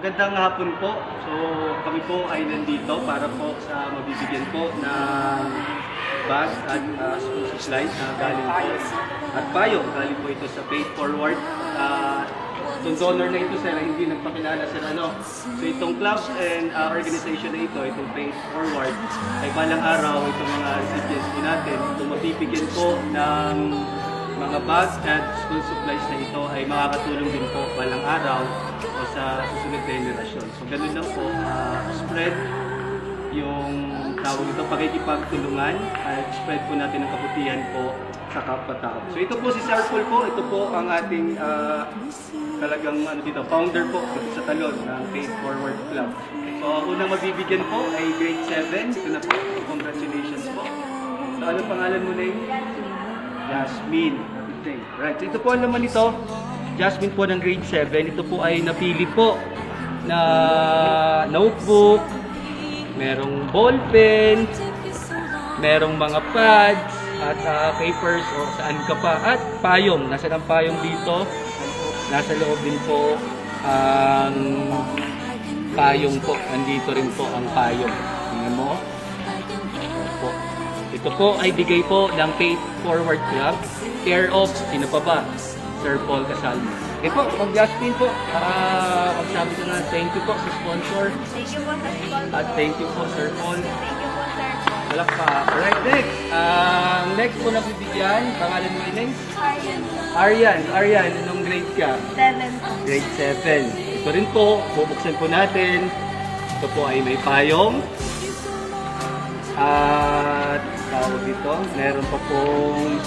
Magandang hapon po. So, kami po ay nandito para po sa mabibigyan po ng bag at school supplies na galing po. At payo, galing po ito sa Paid Forward. Itong donor na ito, sir, hindi nagpakilala sir ano. So, itong club and organization na ito, itong Paid Forward, ay balang araw itong mga recipients po natin, itong mabibigyan po ng mga bags at school supplies na ito ay makakatulong din po balang araw o sa susunod na generasyon. So ganun lang po, spread yung tawag ito, pagkikipagtulungan at spread po natin ang kabutihan po sa kapwa-tao. So ito po si Sir Paul po, ito po ang ating talagang dito, founder po sa Talon ng Paid Forward Club. So unang mabibigyan po ay grade 7, ito na po, congratulations po. So ano pangalan mo na yun? Jasmine. Okay. Right. So, ito po ang laman nito. Jasmine po ng grade 7. Ito po ay napili po na notebook, merong ballpen, merong mga pads, at papers o saan ka pa. At payong. Nasa ang payong dito. Nasa loob din po ang payong po. Nandito rin po ang payong. Tingnan mo. Ito po ay bigay po ng Paid Forward Club, care of, sino pa ba? Sir Paul Casalmo. Okay po, mag-Justin po, magsabi ko na thank you po sa sponsor. Thank you po sa sponsor. At thank you po Sir Paul. Thank you po, Sir Paul. Wala pa. Alright, next. Next po na bibigyan, pangalan mo yun? Aryan, anong grade ka? 7. Grade 7. Ito rin po, bubuksan po natin. Ito po ay may payong. At tawag dito, meron pa pong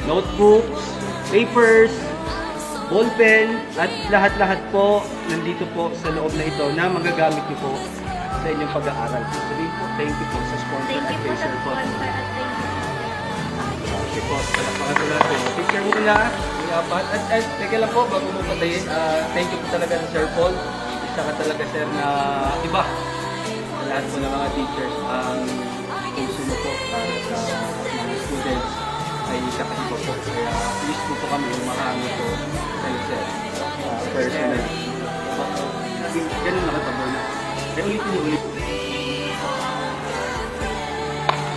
notebooks, papers, ballpen, at lahat-lahat po nandito po sa loob na ito na magagamit niyo po sa inyong pag-aaral. Sabihin po, thank you po sa sponsor Thank at you po kay sa Sir Paul. sponsor at thank you. Okay po, palakpakan po natin. Picture mo na, yung apat. At teka lang po, bago mo patayin, thank you po talaga sa Sir Paul. Isa ka talaga sir na iba sa lahat po ng mga teachers. Puso mo po para sa mga students ay kakaiba po. Kaya please po kami yung makami po sa sir. Personal. Ganun nakatabo na. Kaya ulitin yung ulit.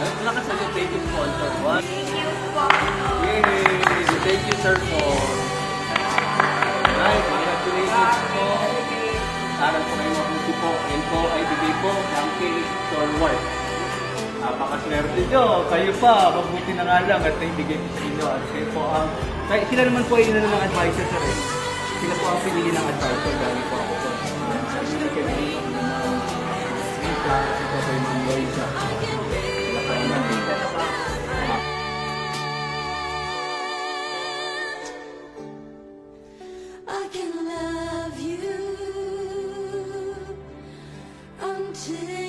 Wala ka sa thank you sponsor. One. Thank you po. Yay! Thank you sir Paul. Right, congratulations po. Aral po kayo mabuti po. Yan po ay bigay po ng Paid Forward. Napakaswerte nyo. Kayo pa, mabuti na nga lang at naibigay ko sa inyo. At kayo po ang... sila naman po ay inano ng advisor sir eh. Sila po ang pinili ng advisor. Galing po ako po. Sabi kayo dito ng mga visa. Ito po yung mga visa. Sila po ang nandito. I can love you until